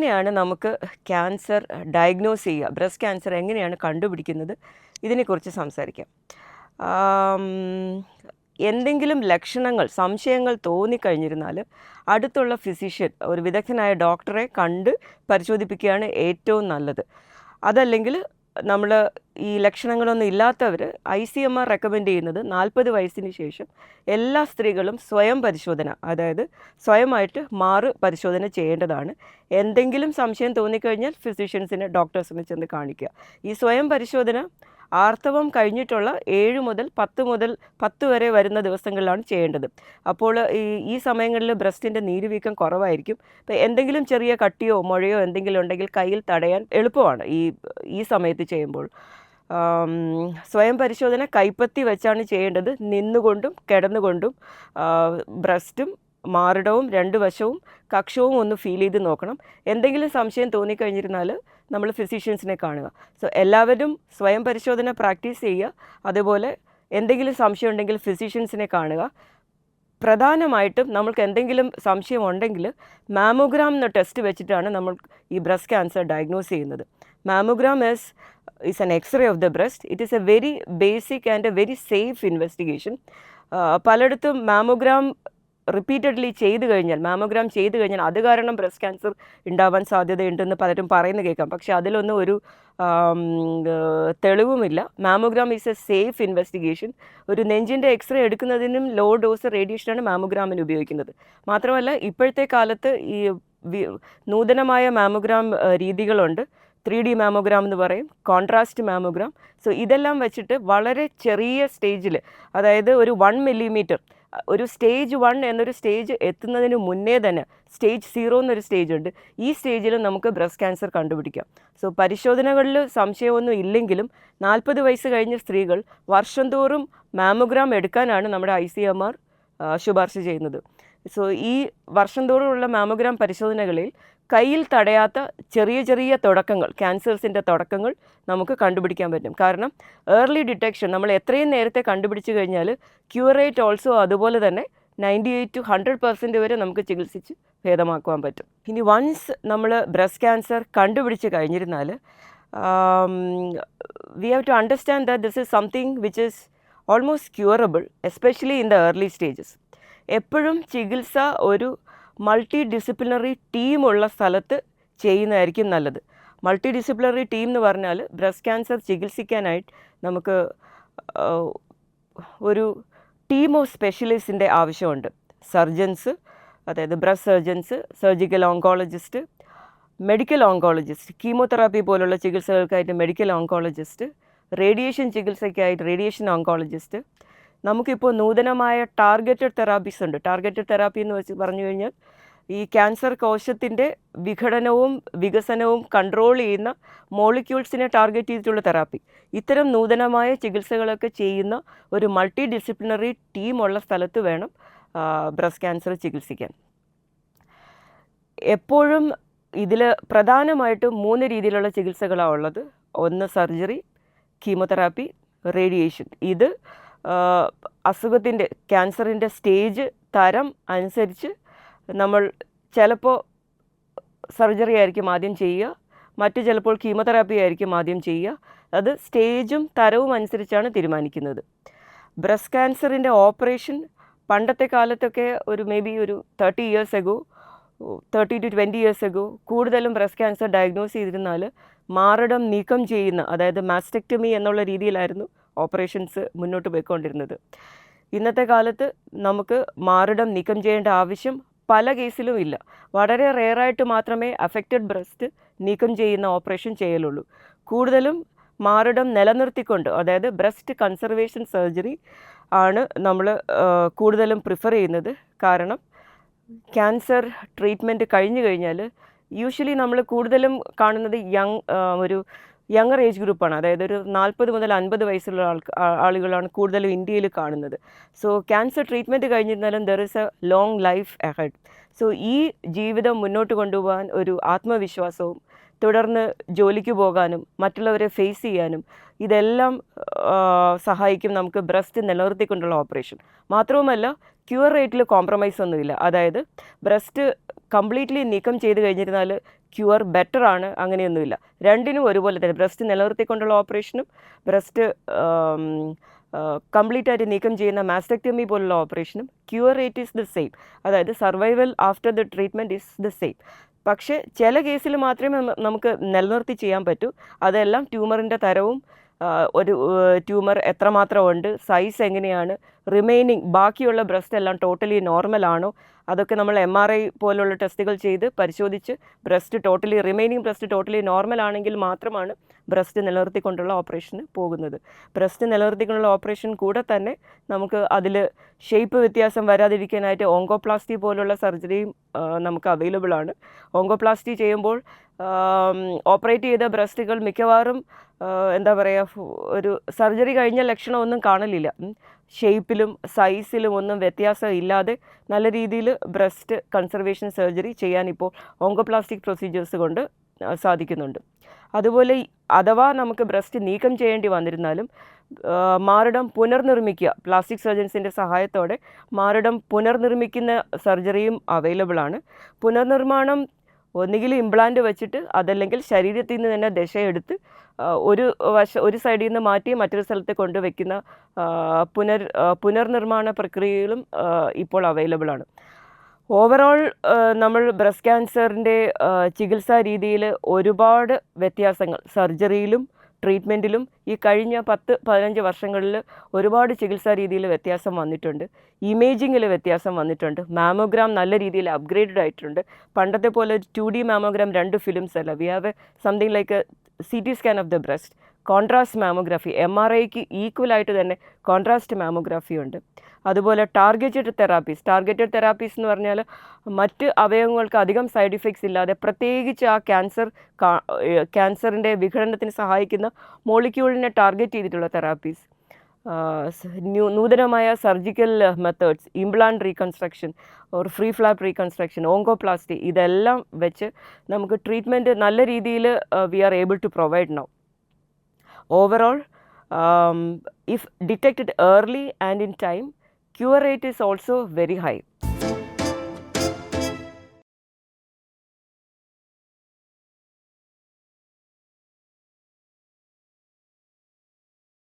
എങ്ങനെയാണ് നമുക്ക് cancer diagnose ചെയ്യുക, ബ്രസ്റ്റ് ക്യാൻസർ എങ്ങനെയാണ് കണ്ടുപിടിക്കുന്നത്, ഇതിനെക്കുറിച്ച് സംസാരിക്കാം. എന്തെങ്കിലും ലക്ഷണങ്ങൾ, സംശയങ്ങൾ തോന്നിക്കഴിഞ്ഞിരുന്നാൽ അടുത്തുള്ള ഫിസിഷ്യൻ, ഒരു വിദഗ്ധനായ ഡോക്ടറെ കണ്ട് പരിശോധിപ്പിക്കുകയാണ് ഏറ്റവും നല്ലത്. അതല്ലെങ്കിൽ നമ്മൾ ഈ ലക്ഷണങ്ങളൊന്നും ഇല്ലാത്തവർ ICMR റെക്കമെൻഡ് ചെയ്യുന്നത് 40 വയസ്സിന് ശേഷം എല്ലാ സ്ത്രീകളും സ്വയം പരിശോധന, അതായത് സ്വയമായിട്ട് പരിശോധന ചെയ്യേണ്ടതാണ്. എന്തെങ്കിലും സംശയം തോന്നിക്കഴിഞ്ഞാൽ ഫിസിഷ്യൻസിനെ, ഡോക്ടേഴ്സിനെ ചെന്ന് കാണിക്കുക. ഈ സ്വയം പരിശോധന ആർത്തവം കഴിഞ്ഞിട്ടുള്ള 7 മുതൽ 10 വരെ വരുന്ന ദിവസങ്ങളിലാണ് ചെയ്യേണ്ടത്. അപ്പോൾ ഈ സമയങ്ങളിൽ ബ്രസ്റ്റിൻ്റെ നീരുവീക്കം കുറവായിരിക്കും. ഇപ്പോൾ എന്തെങ്കിലും ചെറിയ കട്ടിയോ മുഴയോ എന്തെങ്കിലും ഉണ്ടെങ്കിൽ കയ്യിൽ തടയാൻ എളുപ്പമാണ് ഈ സമയത്ത് ചെയ്യുമ്പോൾ. സ്വയം പരിശോധന കൈപ്പത്തി വെച്ചാണ് ചെയ്യേണ്ടത്. നിന്നുകൊണ്ടും കിടന്നുകൊണ്ടും ബ്രസ്റ്റും മാറിടവും 2 വശവും കക്ഷവും ഒന്ന് ഫീൽ ചെയ്ത് നോക്കണം. എന്തെങ്കിലും സംശയം തോന്നിക്കഴിഞ്ഞിരുന്നാൽ നമ്മൾ ഫിസിഷ്യൻസിനെ കാണുക. സോ എല്ലാവരും സ്വയം പരിശോധന പ്രാക്ടീസ് ചെയ്യുക. അതുപോലെ എന്തെങ്കിലും സംശയം ഉണ്ടെങ്കിൽ ഫിസിഷ്യൻസിനെ കാണുക. പ്രധാനമായിട്ടും നമ്മൾക്ക് എന്തെങ്കിലും സംശയം ഉണ്ടെങ്കിൽ മാമോഗ്രാം എന്ന ടെസ്റ്റ് വെച്ചിട്ടാണ് നമ്മൾ ഈ ബ്രസ്റ്റ് ക്യാൻസർ ഡയഗ്നോസ് ചെയ്യുന്നത്. Mammogram is an X-ray of the breast. It is a very basic and a very safe investigation. പലയിടത്തും മാമോഗ്രാം ചെയ്തു കഴിഞ്ഞാൽ അത് കാരണം ബ്രസ്റ്റ് ക്യാൻസർ ഉണ്ടാവാൻ സാധ്യതയുണ്ടെന്ന് പലരും പറയുന്നത് കേൾക്കാം. പക്ഷേ അതിലൊന്നും ഒരു തെളിവുമില്ല. Mammogram is a safe investigation. ഒരു നെഞ്ചിൻ്റെ എക്സ്റേ എടുക്കുന്നതിനും ലോ ഡോസ് റേഡിയേഷനാണ് മാമോഗ്രാമിന് ഉപയോഗിക്കുന്നത്. മാത്രമല്ല ഇപ്പോഴത്തെ കാലത്ത് ഈ നൂതനമായ മാമോഗ്രാം രീതികളുണ്ട്. 3D മാമോഗ്രാം എന്ന് പറയും, കോൺട്രാസ്റ്റ് മാമോഗ്രാം. സോ ഇതെല്ലാം വെച്ചിട്ട് വളരെ ചെറിയ സ്റ്റേജിൽ, അതായത് ഒരു 1 മില്ലിമീറ്റർ, ഒരു സ്റ്റേജ് 1 എന്നൊരു സ്റ്റേജ് എത്തുന്നതിന് മുന്നേ തന്നെ സ്റ്റേജ് 0 എന്നൊരു സ്റ്റേജ് ഉണ്ട്. ഈ സ്റ്റേജിൽ നമുക്ക് ബ്രസ്റ്റ് ക്യാൻസർ കണ്ടുപിടിക്കാം. സോ പരിശോധനകളിൽ സംശയമൊന്നും ഇല്ലെങ്കിലും 40 വയസ്സ് കഴിഞ്ഞ സ്ത്രീകൾ വർഷം തോറും മാമോഗ്രാം എടുക്കാനാണ് നമ്മുടെ ICMR ശുപാർശ ചെയ്യുന്നത്. സോ ഈ വർഷം തോറുമുള്ള മാമോഗ്രാം പരിശോധനകളിൽ കയ്യിൽ തടയാത്ത ചെറിയ ചെറിയ തുടക്കങ്ങൾ, ക്യാൻസേഴ്സിൻ്റെ തുടക്കങ്ങൾ നമുക്ക് കണ്ടുപിടിക്കാൻ പറ്റും. കാരണം ഏർലി ഡിറ്റക്ഷൻ നമ്മൾ എത്രയും നേരത്തെ കണ്ടുപിടിച്ച് കഴിഞ്ഞാൽ ക്യൂർ റേറ്റ് ഓൾസോ അതുപോലെ തന്നെ 98 to 100% വരെ നമുക്ക് ചികിത്സിച്ച് ഭേദമാക്കുവാൻ പറ്റും. ഇനി വൺസ് നമ്മൾ ബ്രസ്റ്റ് ക്യാൻസർ കണ്ടുപിടിച്ച് കഴിഞ്ഞിരുന്നാൽ we have to understand that this is something which is almost curable, especially in the early stages. എപ്പോഴും ചികിത്സ ഒരു മൾട്ടി ഡിസിപ്ലിനറി ടീമുള്ള സ്ഥലത്ത് ചെയ്യുന്നതായിരിക്കും നല്ലത്. മൾട്ടി ഡിസിപ്ലിനറി ടീം എന്ന് പറഞ്ഞാൽ ബ്രസ്റ്റ് ക്യാൻസർ ചികിത്സിക്കാനായിട്ട് നമുക്ക് ഒരു ടീം ഓഫ് സ്പെഷ്യലിസ്റ്റിൻ്റെ ആവശ്യമുണ്ട്. സർജൻസ്, അതായത് breast surgeons, surgical oncologist, medical oncologist, chemotherapy പോലുള്ള ചികിത്സകൾക്കായിട്ട് മെഡിക്കൽ ഓങ്കോളജിസ്റ്റ്, റേഡിയേഷൻ ചികിത്സയ്ക്കായിട്ട് റേഡിയേഷൻ ഓങ്കോളജിസ്റ്റ്. നമുക്കിപ്പോൾ നൂതനമായ ടാർഗറ്റഡ് തെറാപ്പീസ് ഉണ്ട്. ടാർഗറ്റഡ് തെറാപ്പി എന്ന് പറഞ്ഞു കഴിഞ്ഞാൽ ഈ ക്യാൻസർ കോശത്തിൻ്റെ വിഘടനവും വികസനവും കൺട്രോൾ ചെയ്യുന്ന മോളിക്യൂൾസിനെ ടാർഗറ്റ് ചെയ്തിട്ടുള്ള തെറാപ്പി. ഇത്തരം നൂതനമായ ചികിത്സകളൊക്കെ ചെയ്യുന്ന ഒരു മൾട്ടി ഡിസിപ്ലിനറി ടീമുള്ള സ്ഥലത്ത് വേണം ബ്രസ്റ്റ് ക്യാൻസർ ചികിത്സിക്കാൻ. എപ്പോഴും ഇതിൽ പ്രധാനമായിട്ടും 3 രീതിയിലുള്ള ചികിത്സകളാണ് ഉള്ളത്. ഒന്ന് സർജറി, കീമോതെറാപ്പി, റേഡിയേഷൻ. ഇത് അസുഖത്തിൻ്റെ, ക്യാൻസറിൻ്റെ സ്റ്റേജ് തരം അനുസരിച്ച് നമ്മൾ ചിലപ്പോൾ സർജറി ആയിരിക്കും ആദ്യം ചെയ്യുക, ചിലപ്പോൾ കീമോതെറാപ്പി ആയിരിക്കും ആദ്യം ചെയ്യുക. അത് സ്റ്റേജും തരവും അനുസരിച്ചാണ് തീരുമാനിക്കുന്നത്. ബ്രസ്റ്റ് ക്യാൻസറിൻ്റെ ഓപ്പറേഷൻ പണ്ടത്തെ കാലത്തൊക്കെ മേ ബി ഒരു 30 years ago, 30 to 20 years ago കൂടുതലും ബ്രസ്റ്റ് ക്യാൻസർ ഡയഗ്നോസ് ചെയ്തിരുന്നാൽ മാറിടം നീക്കം ചെയ്യുന്ന, അതായത് മാസ്റ്റക്ടമി എന്നുള്ള രീതിയിലായിരുന്നു ഓപ്പറേഷൻസ് മുന്നോട്ട് പോയിക്കൊണ്ടിരുന്നത്. ഇന്നത്തെ കാലത്ത് നമുക്ക് മാറിടം നീക്കം ചെയ്യേണ്ട ആവശ്യം പല കേസിലും ഇല്ല. വളരെ റെയറായിട്ട് മാത്രമേ അഫക്റ്റഡ് ബ്രസ്റ്റ് നീക്കം ചെയ്യുന്ന ഓപ്പറേഷൻ ചെയ്യലുള്ളൂ. കൂടുതലും മാറിടം നിലനിർത്തിക്കൊണ്ട്, അതായത് ബ്രസ്റ്റ് കൺസർവേഷൻ സർജറി ആണ് നമ്മൾ കൂടുതലും പ്രിഫർ ചെയ്യുന്നത്. കാരണം ക്യാൻസർ ട്രീറ്റ്മെൻറ്റ് കഴിഞ്ഞു കഴിഞ്ഞാൽ യൂഷ്വലി നമ്മൾ കൂടുതലും കാണുന്നത് ഒരു യങ്ങർ ഏജ് ഗ്രൂപ്പാണ്. അതായത് ഒരു 40 മുതൽ 50 വയസ്സുള്ള ആളുകളാണ് കൂടുതലും ഇന്ത്യയിൽ കാണുന്നത്. സോ ക്യാൻസർ ട്രീറ്റ്മെൻറ്റ് കഴിഞ്ഞിരുന്നാലും there is a long life ahead. So ഈ ജീവിതം മുന്നോട്ട് കൊണ്ടുപോകാൻ ഒരു ആത്മവിശ്വാസവും തുടർന്ന് ജോലിക്ക് പോകാനും മറ്റുള്ളവരെ ഫേസ് ചെയ്യാനും ഇതെല്ലാം സഹായിക്കും നമുക്ക് ബ്രസ്റ്റ് നിലനിർത്തിക്കൊണ്ടുള്ള ഓപ്പറേഷൻ. മാത്രവുമല്ല ക്യൂർ റേറ്റിൽ കോംപ്രമൈസ് ഒന്നുമില്ല. അതായത് ബ്രസ്റ്റ് കംപ്ലീറ്റ്ലി നീക്കം ചെയ്ത് കഴിഞ്ഞിരുന്നാൽ ക്യൂർ ബെറ്റർ ആണ്, അങ്ങനെയൊന്നുമില്ല. രണ്ടിനും ഒരുപോലെ തന്നെ ബ്രസ്റ്റ് നിലനിർത്തിക്കൊണ്ടുള്ള ഓപ്പറേഷനും ബ്രസ്റ്റ് കംപ്ലീറ്റ് ആയിട്ട് നീക്കം ചെയ്യുന്ന മാസ്റ്റക്ടമി പോലുള്ള ഓപ്പറേഷനും cure rate is the same. അതായത് survival after the treatment is the same. പക്ഷേ ചില കേസിൽ മാത്രമേ നമുക്ക് നിലനിർത്തി ചെയ്യാൻ പറ്റൂ. അതെല്ലാം ട്യൂമറിൻ്റെ തരവും ഒരു ട്യൂമർ എത്രമാത്രം ഉണ്ട്, സൈസ് എങ്ങനെയാണ്, റിമൈനിങ് ബാക്കിയുള്ള ബ്രസ്റ്റ് എല്ലാം ടോട്ടലി നോർമലാണോ, അതൊക്കെ നമ്മൾ MRI പോലുള്ള ടെസ്റ്റുകൾ ചെയ്ത് പരിശോധിച്ച് റിമൈനിങ് ബ്രസ്റ്റ് ടോട്ടലി നോർമൽ ആണെങ്കിൽ മാത്രമാണ് ബ്രസ്റ്റ് നിലനിർത്തിക്കൊണ്ടുള്ള ഓപ്പറേഷന് പോകുന്നത്. ബ്രസ്റ്റ് നിലനിർത്തിക്കൊണ്ടുള്ള ഓപ്പറേഷൻ കൂടെ തന്നെ നമുക്ക് അതിൽ ഷേപ്പ് വ്യത്യാസം വരാതിരിക്കാനായിട്ട് ഓങ്കോപ്ലാസ്റ്റി പോലുള്ള സർജറിയും നമുക്ക് അവൈലബിൾ ആണ്. ഓങ്കോപ്ലാസ്റ്റി ചെയ്യുമ്പോൾ ഓപ്പറേറ്റ് ചെയ്ത ബ്രസ്റ്റുകൾ മിക്കവാറും എന്താ പറയുക, ഒരു സർജറി കഴിഞ്ഞ ലക്ഷണമൊന്നും കാണലില്ല. ഷേപ്പിലും സൈസിലും ഒന്നും വ്യത്യാസം ഇല്ലാതെ നല്ല രീതിയിൽ ബ്രസ്റ്റ് കൺസർവേഷൻ സർജറി ചെയ്യാൻ ഇപ്പോൾ ഓങ്കോപ്ലാസ്റ്റിക് പ്രൊസീജിയേഴ്സ് കൊണ്ട് സാധിക്കുന്നുണ്ട്. അതുപോലെ അഥവാ നമുക്ക് ബ്രസ്റ്റ് നീക്കം ചെയ്യേണ്ടി വന്നിരുന്നാലും മാറിടം പുനർനിർമ്മിക്കുക, പ്ലാസ്റ്റിക് സർജൻസിൻ്റെ സഹായത്തോടെ മാറിടം പുനർനിർമ്മിക്കുന്ന സർജറിയും അവൈലബിൾ ആണ്. പുനർനിർമ്മാണം ഒന്നുകിൽ ഇംപ്ലാന്റ് വെച്ചിട്ട് അതല്ലെങ്കിൽ ശരീരത്തിൽ നിന്ന് തന്നെ ദശയെടുത്ത് ഒരു സൈഡിൽ നിന്ന് മാറ്റി മറ്റൊരു സ്ഥലത്ത് കൊണ്ടുവയ്ക്കുന്ന പുനർനിർമ്മാണ പ്രക്രിയകളും ഇപ്പോൾ അവൈലബിൾ ആണ്. ഓവറോൾ നമ്മൾ ബ്രസ്റ്റ് ക്യാൻസറിൻ്റെ ചികിത്സാ രീതിയിൽ ഒരുപാട് വ്യത്യാസങ്ങൾ സർജറിയിലും ട്രീറ്റ്മെൻറ്റിലും ഈ കഴിഞ്ഞ 10-15 വർഷങ്ങളിൽ ഒരുപാട് ചികിത്സാ രീതിയിൽ വ്യത്യാസം വന്നിട്ടുണ്ട്. ഇമേജിങ്ങിൽ വ്യത്യാസം വന്നിട്ടുണ്ട്. മാമോഗ്രാം നല്ല രീതിയിൽ അപ്ഗ്രേഡഡ് ആയിട്ടുണ്ട്. പണ്ടത്തെ പോലെ 2D മാമോഗ്രാം 2 ഫിലിംസ് അല്ല. We have something like CT scan of the breast, contrast mammography, MRIക്ക് ഈക്വലായിട്ട് തന്നെ കോൺട്രാസ്റ്റ് മാമോഗ്രാഫി ഉണ്ട്. അതുപോലെ ടാർഗറ്റഡ് തെറാപ്പീസ് എന്ന് പറഞ്ഞാൽ മറ്റ് അവയവങ്ങൾക്ക് അധികം സൈഡ് ഇഫക്ട്സ് ഇല്ലാതെ പ്രത്യേകിച്ച് ആ ക്യാൻസറിൻ്റെ വിഘടനത്തിന് സഹായിക്കുന്ന മോളിക്യൂളിനെ ടാർഗറ്റ് ചെയ്തിട്ടുള്ള തെറാപ്പീസ്, നൂതനമായ surgical methods, implant reconstruction or free flap reconstruction, oncoplasty, ഇതെല്ലാം വെച്ച് നമുക്ക് ട്രീറ്റ്മെൻറ്റ് നല്ല രീതിയിൽ we are able to provide now. Overall, if detected early and in time, cure rate is also very high.